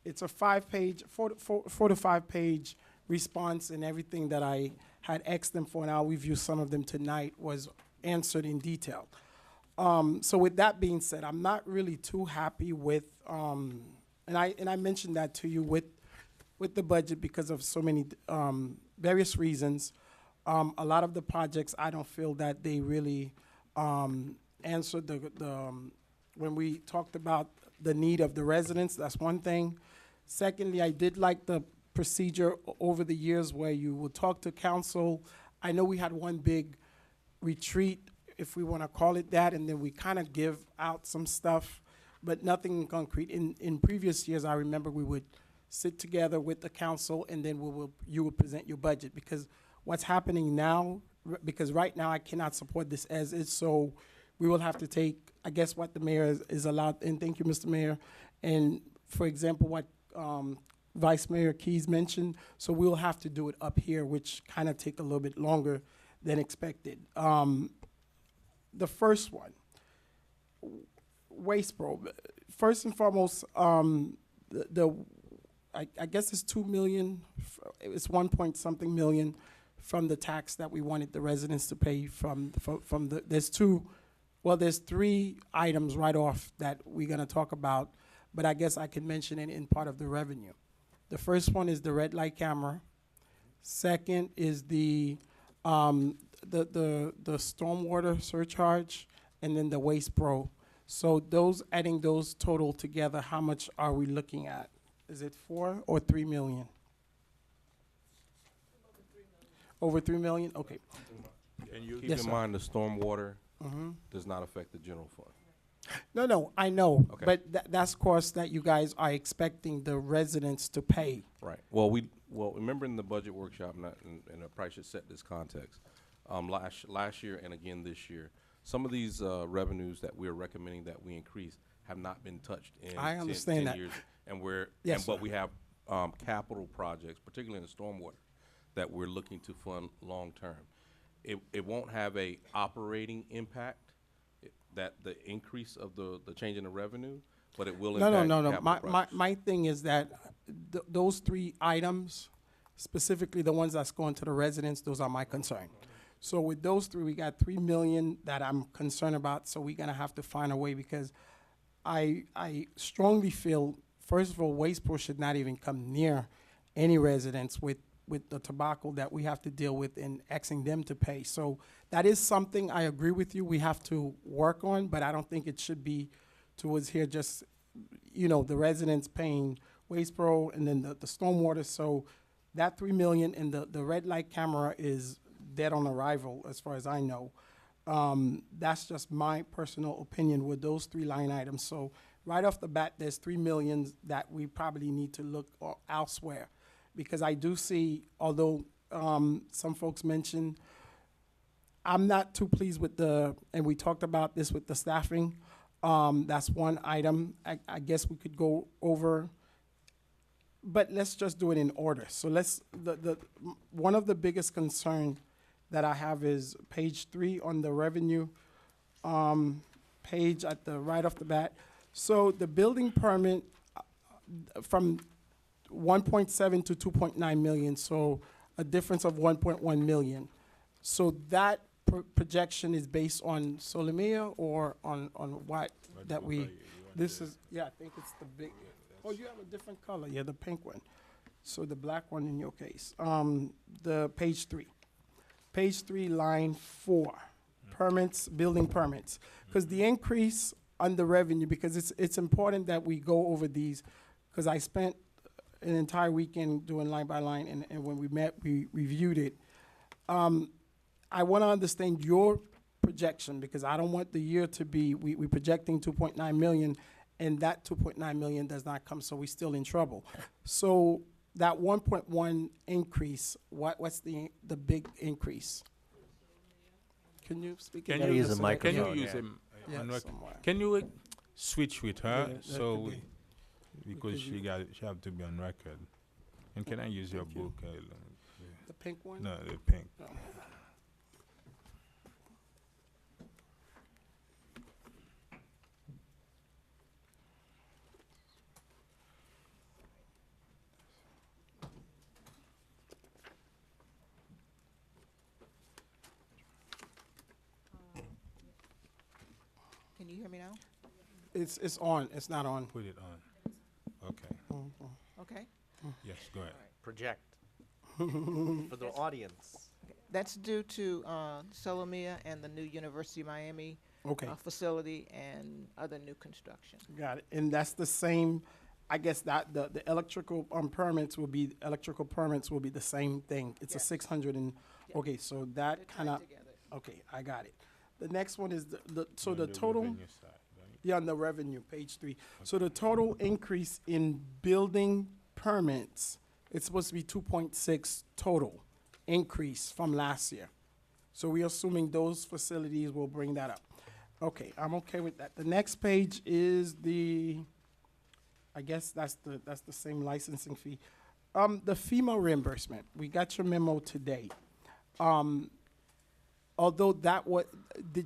It's a 5-page, 4 to 5 page response, and everything that I had asked them for, and I'll review some of them tonight, was answered in detail. So with that being said, I'm not really too happy with, and I mentioned that to you with the budget because of so many various reasons. A lot of the projects, I don't feel that they really answered when we talked about the need of the residents. That's one thing. Secondly, I did like the procedure over the years where you will talk to council. I know we had one big retreat, if we want to call it that, and then we kind of give out some stuff, but nothing concrete. In previous years, I remember we would sit together with the council, and then you will present your budget. Because what's happening now, because right now I cannot support this as is, so we will have to take, I guess, what the mayor is allowed, and thank you, Mr. Mayor, and for example, what Vice Mayor Keys mentioned, so we'll have to do it up here, which kind of take a little bit longer than expected. The first one, Waste Pro. First and foremost, I guess it's 2 million, it's 1 point something million from the tax that we wanted the residents to pay from the, there's 3 items right off that we're gonna talk about, but I guess I can mention it in part of the revenue. The first one is the red light camera. Second is the stormwater surcharge, and then the Waste Pro. So adding those total together, how much are we looking at? Is it 4 or 3 million? Over 3 million? Okay. And you Keep Yes, in sir. mind, the stormwater Mhm. does not affect the general fund. No, I know, Okay. but that's cost that you guys are expecting the residents to pay. Right. Well, remember in the budget workshop, and I probably should set this context. Last year and again this year, some of these revenues that we're recommending that we increase have not been touched in I 10 understand that. years. And Yes, but sir. we have capital projects, particularly in stormwater, that we're looking to fund long-term. It won't have a operating impact, that the increase of the change in the revenue, but it will No, impact no, no, no. capital projects. My thing is that those three items, specifically the ones that's going to the residents, those are my concern. So with those three, we got 3 million that I'm concerned about, so we're gonna have to find a way, because I strongly feel, first of all, Waste Pro should not even come near any residents with the tobacco that we have to deal with and asking them to pay. So that is something I agree with you, we have to work on, but I don't think it should be towards here just, the residents paying Waste Pro and then the stormwater. So that 3 million and the red light camera is dead on arrival as far as I know. That's just my personal opinion with those three line items. So right off the bat, there's 3 million that we probably need to look elsewhere. Because I do see, although some folks mentioned, I'm not too pleased with and we talked about this with the staffing. That's one item. I guess we could go over, but let's just do it in order. So one of the biggest concern that I have is page 3 on the revenue page at the right off the bat. So the building permit from 1.7 to 2.9 million, so a difference of 1.1 million. So that projection is based on Solomia or on what that we, this is, yeah, I think it's the big, oh, you have a different color, yeah, the pink one. So the black one in your case. The page 3. Page 3, line 4, permits, building permits. Because the increase on the revenue, because it's important that we go over these, because I spent an entire weekend doing line by line, and when we met, we reviewed it. I want to understand your projection, because I don't want the year to be, we're projecting 2.9 million, and that 2.9 million does not come, so we're still in trouble. So that 1.1 increase, what's the big increase? Can you speak? Can Gotta you use a microphone, Can you use Yeah, a mic- somewhere. Can you switch with her Yeah, that so could we, be. because she have to be on record. And can I use your book? The pink one? No, the pink. No. Can you hear me now? It's on, it's not on. Put it on. Okay. Okay. Yes, go ahead. Project for the audience. That's due to Solomia and the new University of Miami Okay. facility and other new construction. Got it. And that's the same, I guess that the electrical permits will be the same thing. It's a Yeah. 600 and, Yeah. okay, so They're that tied kind of, together. okay, I got it. The next one is so On the total, revenue side, right? yeah, on the revenue, page 3. So the total increase in building permits, it's supposed to be 2.6 total increase from last year. So we're assuming those facilities will bring that up. Okay, I'm okay with that. The next page is I guess that's the same licensing fee. The FEMA reimbursement, we got your memo today. Although that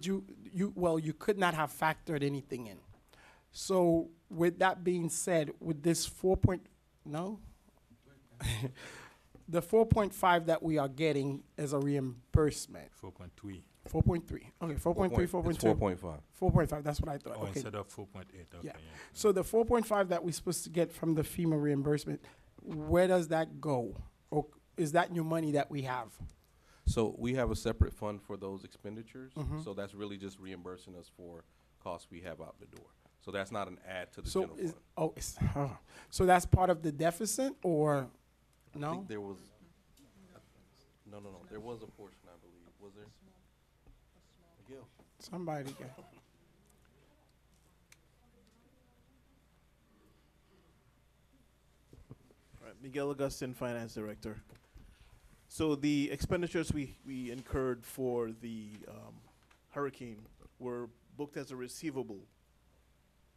you could not have factored anything in. So with that being said, with this the 4.5 that we are getting as a reimbursement, 4.3. 4.3, okay, 4.3, 4.2. 4.5. 4.5, that's what I thought, Oh, okay. instead of 4.8, okay, Yeah. yeah. So the 4.5 that we're supposed to get from the FEMA reimbursement, where does that go? Or is that new money that we have? So we have a separate fund for those expenditures. Mhm. So that's really just reimbursing us for costs we have out the door. So that's not an add to the So general fund. so that's part of the deficit, or I no? think there was, no, there was a portion, I believe, was there? Miguel? Somebody get. Right, Miguel Augustin, Finance Director. So the expenditures we incurred for the hurricane were booked as a receivable.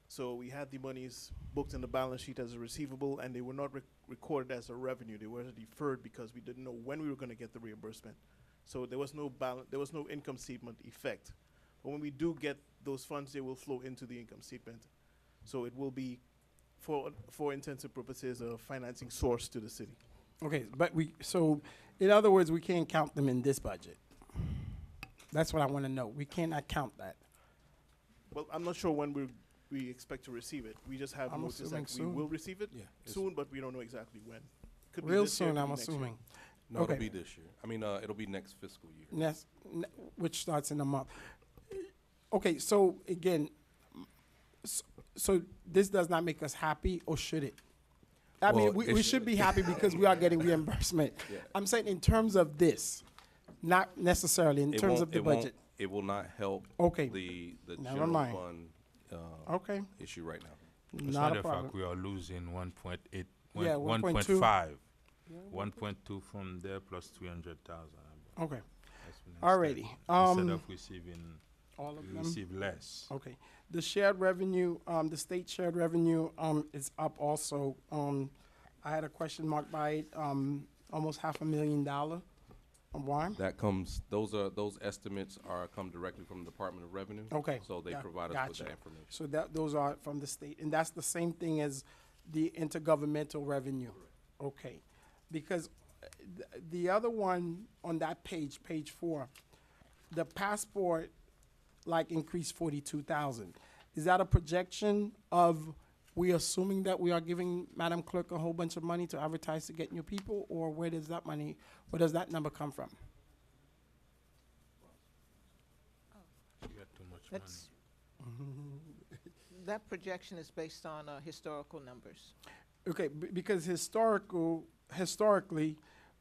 So we had the monies booked in the balance sheet as a receivable, and they were not recorded as a revenue. They were deferred because we didn't know when we were going to get the reimbursement. So there was no income statement effect. But when we do get those funds, they will flow into the income statement. So it will be, for intensive purposes, a financing source to the city. Okay, but so in other words, we can't count them in this budget. That's what I want to know. We cannot count that. Well, I'm not sure when we expect to receive it. We just have I'm noticed assuming that we soon. will receive it Yeah, soon, but we don't know exactly when. Could be Real this year, soon, could I'm be next year. assuming. No, Okay. it'll be this year. I mean, it'll be next fiscal year. Which starts in a month. Okay, so again, so this does not make us happy, or should it? I mean, Well, we it should be happy because we are getting reimbursement. Yeah. I'm saying in terms of this, not necessarily in It terms won't- of the it won't- budget. It will not help Okay. the Never general mind. fund Okay. issue right now. As Not matter a of fact, problem. we are losing 1.8, Yeah, 1.2. 1.5. 1.2 from there plus 300,000. Okay. That's been Alrighty. Instead of receiving, All of we them? receive less. Okay. The shared revenue, the state shared revenue, is up also. I had a question mark by it, almost $500,000. Why? That comes, those estimates come directly from the Department of Revenue. Okay. So they Yeah, provide us with gotcha. that information. So those are from the state, and that's the same thing as the intergovernmental revenue. Okay. Because the other one on that page, page 4, the passport, increased 42,000. Is that a projection of, we assuming that we are giving Madam Clerk a whole bunch of money to advertise to get new people, or where does that number come from? She got too much money. That's, that projection is based on historical numbers. Okay, because historically,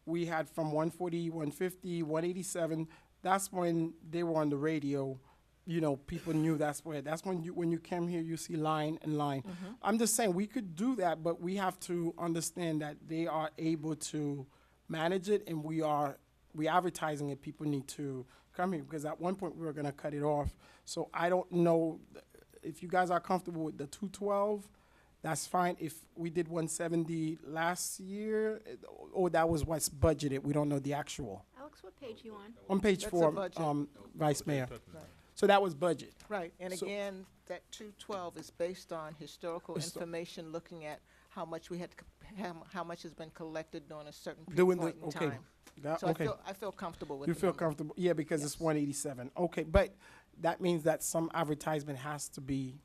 we had from 140, 150, 187. That's when they were on the radio. You know, people knew that's when you came here, you see line and line. I'm just saying we could do that, but we have to understand that they are able to manage it, and we advertising it. People need to come here because at one point we were going to cut it off. So I don't know if you guys are comfortable with the 212. That's fine. If we did 170 last year, or that was what's budgeted, we don't know the actual. Alex, what page you on? On page That's the 4, budget. Vice Mayor. Right. So that was budget. Right, and So- again, that 212 is based on historical information, looking at how much how much has been collected during a certain Doing point in okay. time. That- So okay. I feel comfortable with You the feel number. comfortable? Yeah, because it's Yes. 187. Okay, but that means that some advertisement has to be,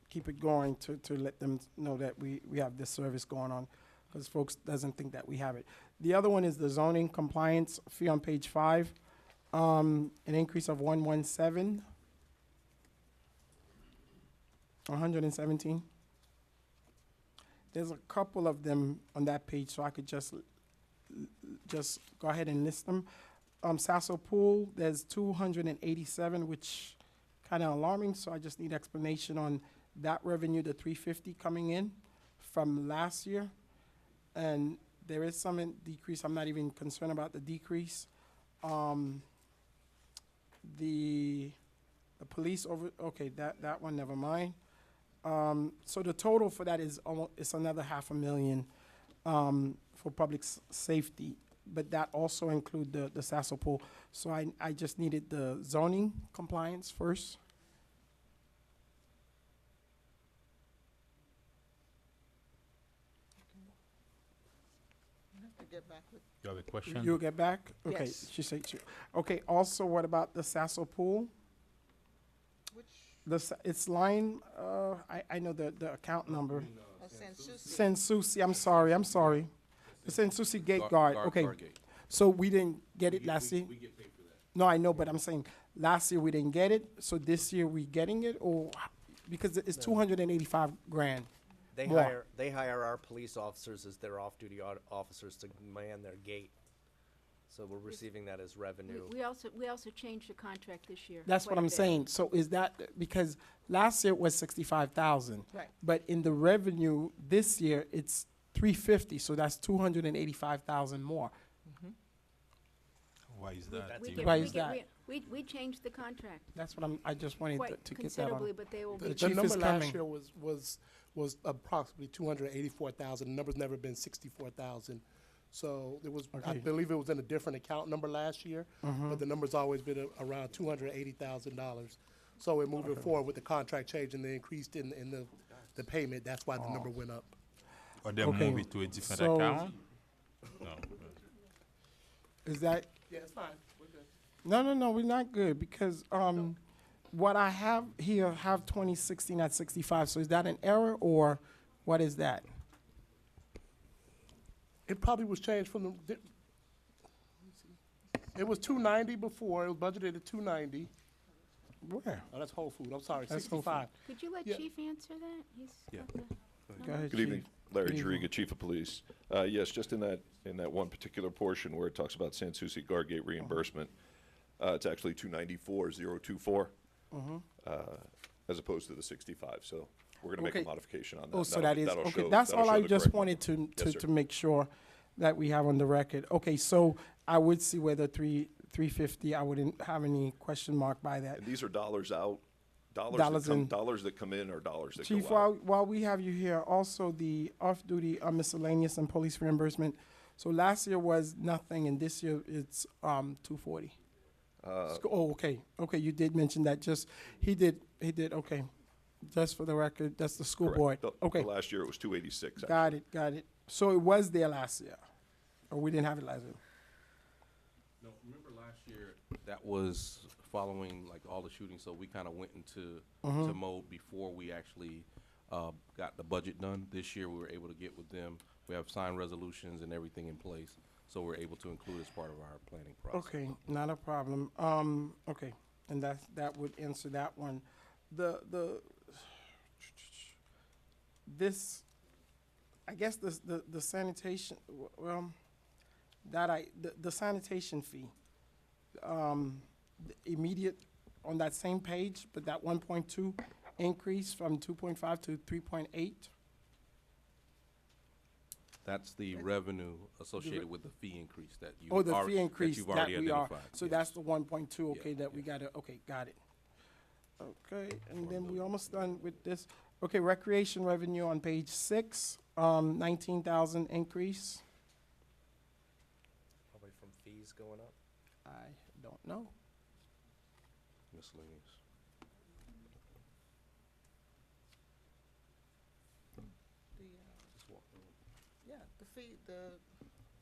keep it going to let them know that we have this service going on, because folks doesn't think that we have it. The other one is the zoning compliance fee on page 5, an increase of 117, 117. There's a couple of them on that page, so I could just go ahead and list them. Sasso Pool, there's 287, which kind of alarming, so I just need explanation on that revenue, the 350 coming in from last year. And there is some decrease, I'm not even concerned about the decrease. The police okay, that one, never mind. So the total for that is almost, it's another $500,000 for public safety, but that also include the Sasso Pool. So I just needed the zoning compliance first. To get back with, You have a question? You'll get back? Okay, Yes. she said, okay, also, what about the Sasso Pool? which, It's line, I know the account number. San Souci. San Souci, I'm sorry. The San Souci Gate Guard, okay. Guard gate. So we didn't get it last year? We get paid for that. No, I know, but I'm saying, last year we didn't get it, so this year we getting it, or, because it's 285 grand. They More. hire our police officers as their off-duty officers to man their gate. So we're receiving that as revenue. We also changed the contract this year. That's quite what a I'm bit. saying, so is that, because last year it was 65,000. Right. But in the revenue this year, it's 350, so that's 285,000 more. Why is that? We Tim? get- Why we is get- that? we changed the contract That's what I just wanted quite to get that considerably, on. but they will The be. The chief number is last coming. year was approximately 284,000. The number's never been 64,000. So it was, I Okay. believe it was in a different account number last year, but the number's always been around $280,000. So we're moving forward with the contract change and the increase in the payment. That's why the number went up. Or they Okay, move it to a different so- account? No. Is that, Yeah, it's fine. We're good. no, we're not good, because, what I have here, have 2016 at 65, so is that an error, or what is that? It probably was changed from it was 290 before. It was budgeted at 290. Where? Oh, that's Whole Food. I'm sorry, That's Whole 65. Could you let Yeah. Chief answer that? He's Yeah. got the Go ahead, Good evening, Chief. Larry Good evening. Jariga, Chief of Police. Yes, just in that one particular portion where it talks about San Souci Guard Gate reimbursement, it's actually 294,024, as opposed to the 65. So we're gonna make Okay. a modification on that. Oh, so That'll- that is, that'll okay, show- that's that'll all show I the just correct wanted to, Yes, sir. to make sure that we have on the record. Okay, so I would see whether 350, I wouldn't have any question mark by that. And these are dollars out, Dollars in. dollars that come in or dollars that Chief, go out. while we have you here, also the off-duty miscellaneous and police reimbursement. So last year was nothing, and this year it's 240. Oh, okay, you did mention that. Just he did. Okay, just for the record, that's the school board. Correct. Okay, Last year it was 286. got it. So it was there last year, or we didn't have it last year. No, remember last year, that was following like all the shootings, so we kind of went into to mode before we actually got the budget done. This year, we were able to get with them. We have signed resolutions and everything in place, so we're able to include as part of our planning process. Okay, not a problem. Okay, and that would answer that one. This, I guess the sanitation, well, the sanitation fee, the immediate, on that same page, but that 1.2 increase from 2.5 to 3.8. That's the revenue associated with the fee increase that you. Oh, the alre- fee increase you've that already we are, identified. so Yes. that's the 1.2, okay, Yeah, that we gotta, okay, got it. Okay, and then we almost done with this. Okay, recreation revenue on page 6, 19,000 increase. Probably from fees going up. I don't know. Miscellaneous. Yeah, the fee,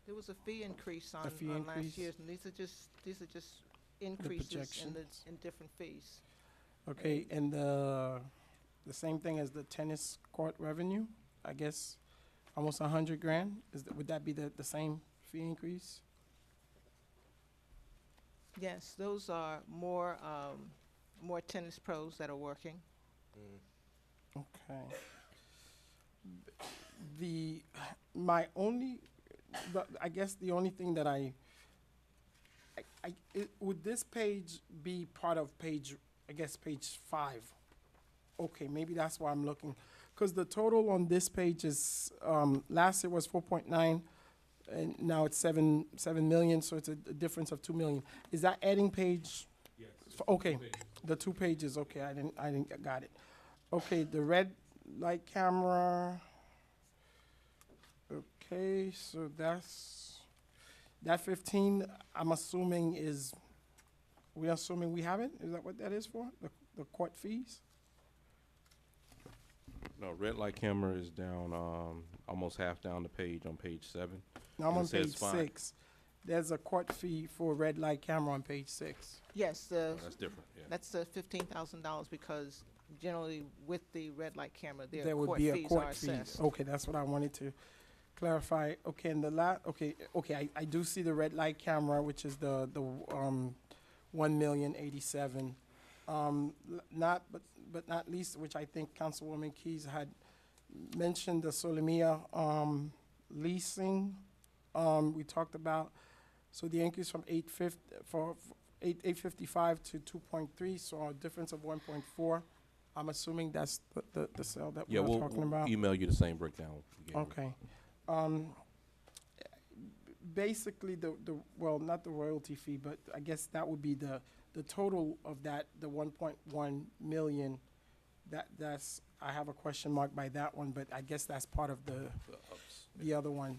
there was a fee increase on fee last increase? year's, and these are just increases projections. in different fees. Okay, and the same thing as the tennis court revenue, I guess, almost 100 grand? Would that be the same fee increase? Yes, those are more tennis pros that are working. Okay. My only, I guess the only thing that would this page be part of page, I guess, page 5? Okay, maybe that's why I'm looking. Because the total on this page is, last year was 4.9, and now it's 7 million, so it's a difference of 2 million. Is that adding page? Yes. Okay, the 2 pages, okay, I didn't, got it. Okay, the red light camera. Okay, so that 15, I'm assuming we're assuming we have it? Is that what that is for, the court fees? No, red light camera is down, almost half down the page on page 7. Now I'm And on it says page fine. 6. There's a court fee for red light camera on page 6. Yes, Oh, that's different, yeah. that's the $15,000 because generally with the red light camera, There their would court be a fees are court fee. assessed. Okay, that's what I wanted to clarify. Okay, and okay, I do see the red light camera, which is the 1,087,000. But not least, which I think Councilwoman Keys had mentioned, the Solimia leasing, we talked about. So the increase from 855 to 2.3, so a difference of 1.4. I'm assuming that's the cell that Yeah, we're talking about. we'll email you the same breakdown. we gave you. Okay. basically well, not the royalty fee, but I guess that would be the total of that, the 1.1 million. That's, I have a question mark by that one, but I guess that's part of the other one.